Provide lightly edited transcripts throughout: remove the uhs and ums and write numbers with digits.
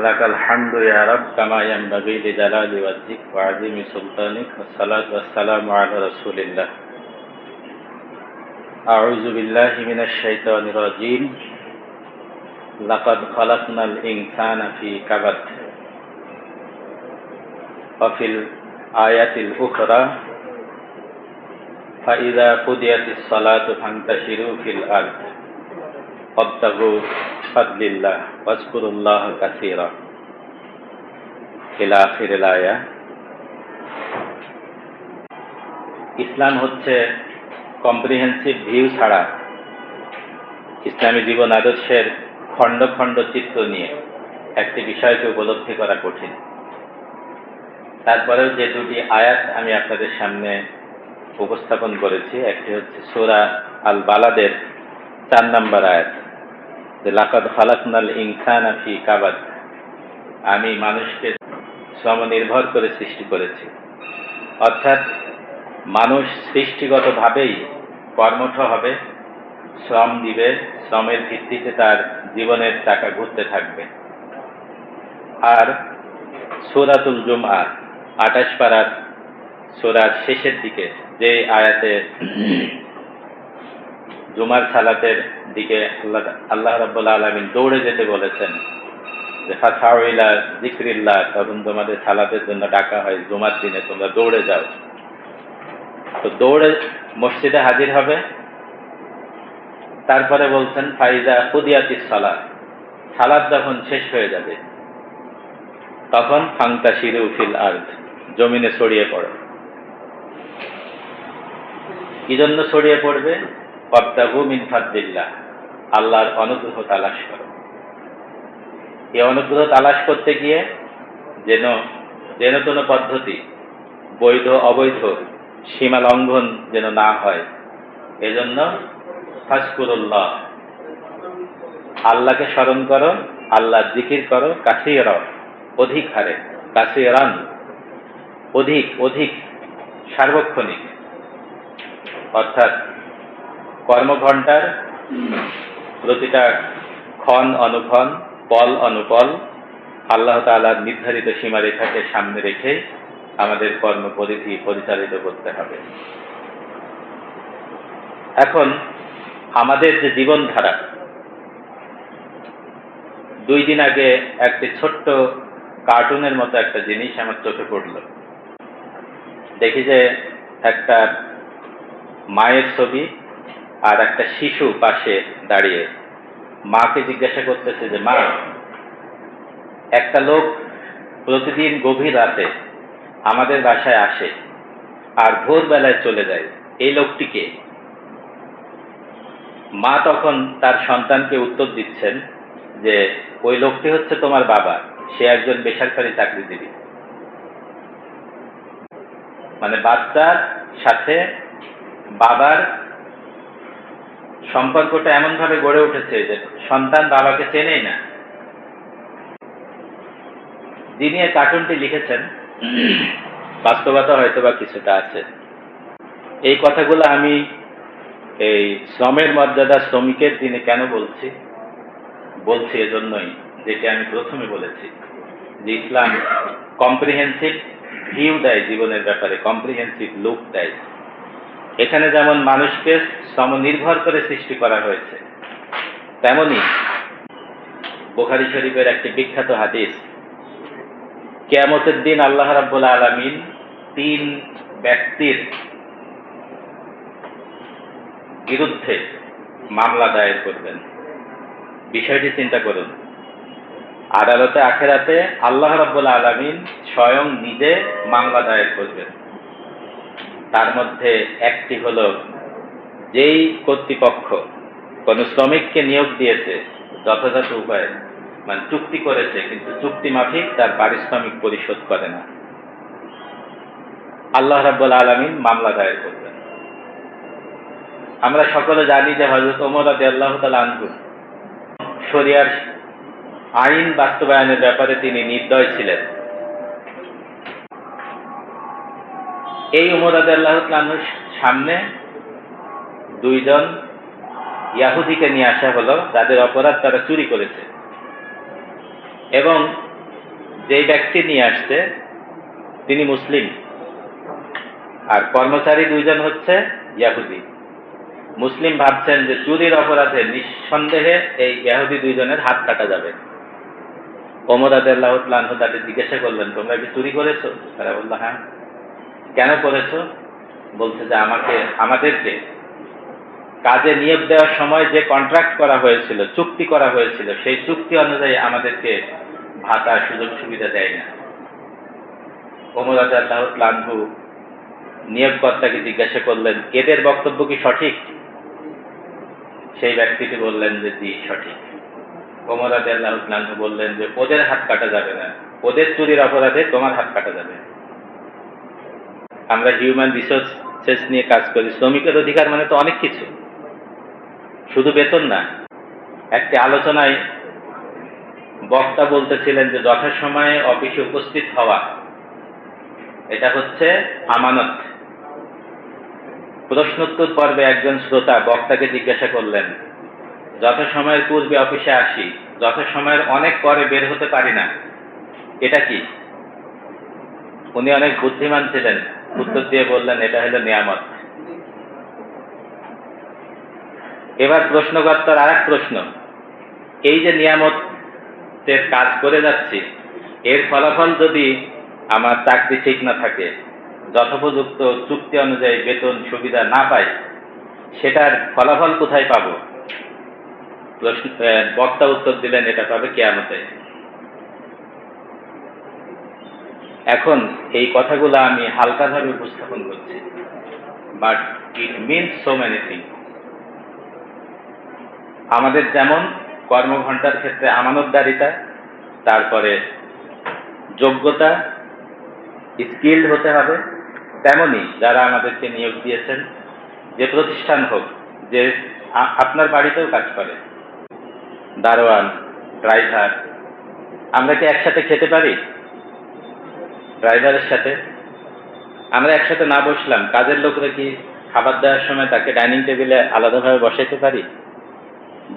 লাকাল হামদু ইয়া রাব কামা ইয়ানবাগি লিজালালি ওয়াজহিক ওয়া আযীমি সুলতানিক ওয়াসসালাতু ওয়াসসালামু আলা রাসূলিল্লাহ। আউযু বিল্লাহি মিনাশ শাইতানির রাজীম। লাকাদ খালাকনাল ইনসানা ফি কাবাদ ওয়া ফিল আয়াতিল উখরা ফাইযা কুদিয়াতিস সালাতু ফান্তাশিরু ফিল আরদ ওয়াবতাগু ফাদলিল্লাহ ওয়াজকুরুল্লাহ কাসীরা ইলা আখিরিল আয়া। ইসলাম হচ্ছে কম্প্রিহেন্সিভ ভিউ ছাড়া ইসলামী জীবন আদর্শের খণ্ড খণ্ড চিত্র নিয়ে একটি বিষয়কে উপলব্ধি করা কঠিন। তারপরেও যে দুটি আয়াত আমি আপনাদের সামনে উপস্থাপন করেছি, একটি হচ্ছে সূরা আল বালাদের 4 নম্বর আয়াত, যে লাকাদ খালাকনাল ইনসানা ফি কাবাদ, আমি মানুষকে শ্রমনির্ভর করে সৃষ্টি করেছি। অর্থাৎ মানুষ সৃষ্টিগতভাবেই কর্মঠ হবে, শ্রম দিবে, শ্রমের ভিত্তিতে তার জীবনের চাকা ঘুরতে থাকবে। আর সূরাতুল জুমআ 28 পারার সূরার শেষের দিকে যে আয়াতে জুমার সালাতের দিকে আল্লাহ রাব্বুল আলামিন দৌড়ে যেতে বলেছেন, যে ফাসাউ ইলা যিকরিল্লাহ, তখন তোমাদের সালাতের জন্য ডাকা হয়, জুমার দিনে তোমরা দৌড়ে যাও। তো দৌড়ে মসজিদে হাজির হবে। তারপরে বলছেন ফাইজা কুদিয়াতিস সালাত, সালাত যখন শেষ হয়ে যাবে তখন ফান্তাশিরু ফিল আরদ, জমিনে ছড়িয়ে পড়ো। কি জন্য ছড়িয়ে পড়বে? ওয়াবতাগু মিন ফাদলিল্লাহ, আল্লাহর অনুগ্রহ তালাশ করো। এই অনুগ্রহ তালাশ করতে গিয়ে যেন কোনো পদ্ধতি, বৈধ অবৈধ সীমা লঙ্ঘন যেন না হয়, এজন্য ফাজকুরুল্লাহ, আল্লাহকে স্মরণ করো, আল্লাহ জিকির করো, কাসীরা, অধিক হারে, কাসীরান, অধিক অধিক, সার্বক্ষণিক। অর্থাৎ কর্মঘণ্টার প্রতিটা ক্ষণ অনুক্ষণ, পল অনুপল আল্লাহ তাআলার নির্ধারিত সীমারেখাকে সামনে রেখে আমাদের কর্মপরিধি পরিচালিত করতে হবে। এখন আমাদের যে জীবনধারা, 2 দিন আগে একটি ছোট্ট কার্টুনের মতো একটা জিনিস আমার চোখে পড়ল। দেখি যে একটা মায়ের ছবি আর একটা শিশু পাশে দাঁড়িয়ে মাকে জিজ্ঞাসা করতেছে যে মা, একটা লোক প্রতিদিন গভীর রাতে আমাদের বাসায় আসে আর ভোরবেলায় চলে যায়, এই লোকটিকে? মা তখন তার সন্তানকে উত্তর দিচ্ছেন যে ওই লোকটি হচ্ছে তোমার বাবা, সে একজন বেসরকারি চাকরিজীবী। মানে বাচ্চার সাথে বাবার সম্পর্কটা এমন ভাবে গড়ে উঠেছে যে সন্তান বাবাকে চেনেই না। যিনি এই কার্টুনটি লিখেছেন, বাস্তবতা হয়তো বা কিছুটা আছে। এই কথাগুলো আমি এই শ্রমের মর্যাদা, শ্রমিকের দিনে কেন বলছি এজন্যই, যেটি আমি প্রথমে বলেছি, যে ইসলাম কম্প্রিহেন্সিভ ভিউ দেয় জীবনের ব্যাপারে, কম্প্রিহেন্সিভ লুক দেয়। এখানে যেমন মানুষকে শ্রমনির্ভর করে সৃষ্টি করা হয়েছে, তেমনি বুখারী শরীফের একটি বিখ্যাত হাদিস, কিয়ামতের দিন আল্লাহ রাব্বুল আলামিন 3 ব্যক্তির বিরুদ্ধে মামলা দায়ের করবেন। বিষয়টি চিন্তা করুন। আদালতে আখিরাতে আল্লাহ রাব্বুল আলামিন স্বয়ং নিজে মামলা দায়ের করবেন। তার মধ্যে একটি হলো, যেই কর্তৃপক্ষ কোন শ্রমিককে নিয়োগ দিয়েছে যথাযথ উপায়ে, মানে চুক্তি করেছে কিন্তু চুক্তি মাফিক তার পারিশ্রমিক পরিশোধ করে না, আল্লাহ রাব্বুল আলামিন মামলা দায়ের করবেন। আমরা সকলে জানি যে হযরত ওমর রাদিয়াল্লাহু তাআলা আনহু শরিয়ার আইন বাস্তবায়নের ব্যাপারে তিনি নির্দয় ছিলেন। এই ওমর রাদিয়াল্লাহু তাআলা আনহুর সামনে 2 জন ইয়াহুদিকে নিয়ে আসা হলো, যাদের অপরাধ তারা চুরি করেছে। এবং যেই ব্যক্তি নিয়ে আসছে তিনি মুসলিম, আর কর্মচারী দুইজন হচ্ছে ইয়াহুদি। মুসলিম ভাবছেন যে চুরির অপরাধে নিঃসন্দেহে এই ইয়াহুদি দুইজনের হাত কাটা যাবে। ওমর রাদিয়াল্লাহু তাআলা আনহু তাদের জিজ্ঞাসা করলেন, তোমরা কি চুরি করেছো? তারা বলল, হ্যাঁ। কেন করেছো? বলছে যে আমাদেরকে কাজে নিয়োগ দেওয়ার সময় যে কন্ট্রাক্ট করা হয়েছিল, চুক্তি করা হয়েছিল, সেই চুক্তি অনুযায়ী আমাদেরকে ভাতা সুযোগ সুবিধা দেয় না। ওমর রাদিয়াল্লাহু তাআলা আনহু নিয়োগকর্তাকে জিজ্ঞাসা করলেন, এদের বক্তব্য কি সঠিক? সেই ব্যক্তিটি বললেন যে জি, সঠিক। ওমর রাদিয়াল্লাহু তাআলা আনহু বললেন যে ওদের হাত কাটা যাবে না, ওদের চুরির অপরাধে তোমার হাত কাটা যাবে। আমরা হিউম্যান রিসোর্সেস নিয়ে কাজ করি। শ্রমিকের অধিকার মানে তো অনেক কিছু, শুধু বেতন না। একটি আলোচনায় বক্তা বলতেছিলেন যে যথাসময়ে অফিসে উপস্থিত হওয়া এটা হচ্ছে আমানত। প্রশ্নোত্তর পর্বে একজন শ্রোতা বক্তাকে জিজ্ঞাসা করলেন, যথাসময়ের পূর্বে অফিসে আসি, যথাসময়ের অনেক পরে বের হতে পারি না, এটা কি? উনি অনেক বুদ্ধিমান ছিলেন, উত্তর দিয়ে বললেন, এটা হলো নিয়ামত। এবার প্রশ্নকর্তার আর এক প্রশ্ন, এই যে নিয়ামতের কাজ করে যাচ্ছি, এর ফলাফল যদি আমার চাকরি ঠিক না থাকে, যথোপযুক্ত চুক্তি অনুযায়ী বেতন সুবিধা না পাই, সেটার ফলাফল কোথায় পাবো? বক্তা উত্তর দিলেন, এটা পাবে কিয়ামতে। এখন এই কথাগুলো আমি হালকাভাবে উপস্থাপন করছি, but it means so many things. আমাদের যেমন কর্মঘণ্টার ক্ষেত্রে আমানতদারিতা, তারপরে যোগ্যতা, স্কিল্ড হতে হবে, তেমনি যারা আমাদেরকে নিয়োগ দিয়েছেন, যে প্রতিষ্ঠান হোক, যে আপনার বাড়িতেও কাজ করে, দারোয়ান, ড্রাইভার, আমরা কি একসাথে খেতে পারি? ড্রাইভারের সাথে আমরা একসাথে না বসলাম, কাজের লোকরা কি খাবার দেওয়ার সময় তাকে ডাইনিং টেবিলে আলাদাভাবে বসাইতে পারি?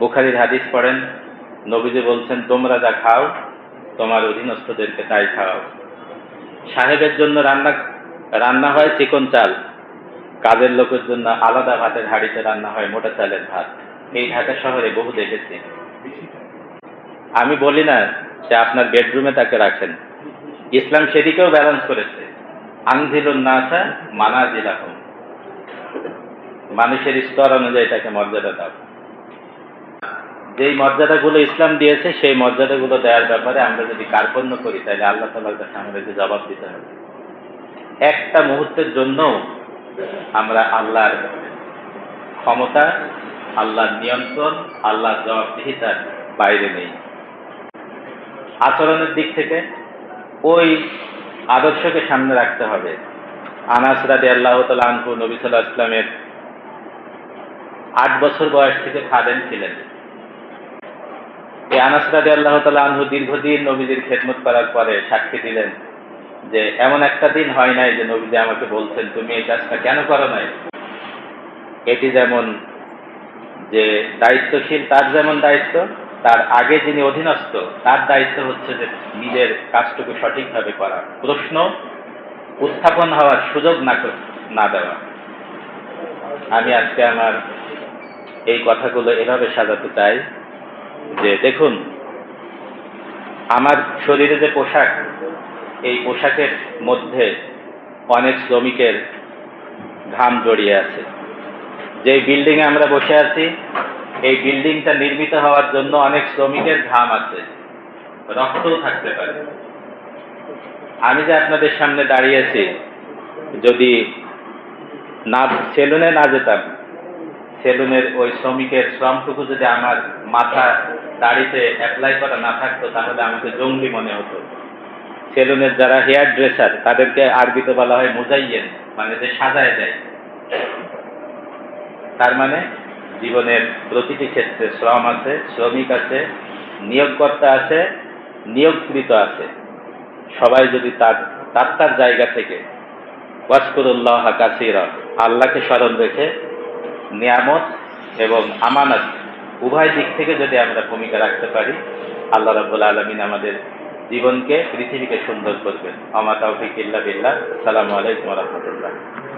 বুখারীর হাদিস পড়েন, নবীজি বলছেন, তোমরা যা খাও তোমার অধীনস্থদেরকে তাই খাও। সাহেবের জন্য রান্না হয় চিকন চাল, কাজের লোকের জন্য আলাদা ভাতের হাঁড়িতে রান্না হয় মোটা চালের ভাত। এই ঢাকা শহরে বহু দেখেছি। আমি বলি না যে আপনার বেডরুমে তাকে রাখেন, ইসলাম সেদিকেও ব্যালেন্স করেছে। আনজিলুন নাসা মানাজিলাহুম, মানুষের স্তর অনুযায়ী তাকে মর্যাদা দাও। যেই মর্যাদাগুলো ইসলাম দিয়েছে সেই মর্যাদাগুলো দেওয়ার ব্যাপারে আমরা যদি কার্পণ্য করি, তাহলে আল্লাহ তাআলার কাছে আমাদেরকে জবাব দিতে হবে। একটা মুহূর্তের জন্য আমরা আল্লাহর ক্ষমতা, আল্লাহর নিয়ন্ত্রণ, আল্লাহর জবাবদিহিতার বাইরে নেই। আচরণের দিক থেকে ওই আদর্শকে সামনে রাখতে হবে। আনাস রাদিয়াল্লাহু তাআলা আনহু নবী সাল্লাল্লাহু আলাইহি ওয়াসাল্লামের 8 বছর বয়স থেকে খাদেম ছিলেন। এই আনাস রাদিয়াল্লাহু তাআলা আনহু দীর্ঘদিন নবীজির খেদমত করার পরে সাক্ষী দিলেন যে এমন একটা দিন হয় নাই যে নবীজি আমাকে বলছেন তুমি এই কাজটা কেন করো নাই। এটি যেমন যে দায়িত্বশীল তার যেমন দায়িত্ব, তার আগে যিনি অধীনস্থ তার দায়িত্ব হচ্ছে যে নিজের কাজটুকু সঠিকভাবে করা, প্রশ্ন উত্থাপন হওয়ার সুযোগ না দেওয়া। আমি আজকে আমার এই কথাগুলো এভাবে সাজাতে চাই যে দেখুন, আমার শরীরে যে পোশাক, এই পোশাকের মধ্যে অনেক শ্রমিকের ঘাম জড়িয়ে আছে। যে বিল্ডিং এ আমরা বসে আছি, এই বিল্ডিংটা নির্মিত হওয়ার জন্য অনেক শ্রমিকের ঘাম আছে, রক্তও থাকতে পারে। আমি যে আপনাদের সামনে দাঁড়িয়েছি, যদি না সেলুনে না যেতাম, সেলুনের ওই শ্রমিকের শ্রমটুকু যদি আমার মাথা দাড়িতে অ্যাপ্লাই করা না থাকতো, তাহলে আমাকে জঙ্গলি মনে হতো। সেলুনের যারা হেয়ার ড্রেসার, তাদেরকে আরবিতে বলা হয় মুজাইয়েন, মানে যে সাজায় দেয়। তার মানে জীবনের প্রতিটি ক্ষেত্রে শ্রম আছে, শ্রমিক আছে, নিয়োগকর্তা আছে, নিয়োগকৃত আছে। সবাই যদি তার জায়গা থেকে ওয়াজকুরুল্লাহ কাসীরা, আল্লাহকে স্মরণ রেখে নিয়ামত এবং আমানত উভয় দিক থেকে যদি আমরা ভূমিকা রাখতে পারি, আল্লাহ রাব্বুল আলামিন আমাদের জীবনকে, পৃথিবীকে সুন্দর করবেন। আমা তাওফিক ইল্লা বিল্লাহ। আসসালামু আলাইকুম ওয়া রাহমাতুল্লাহ।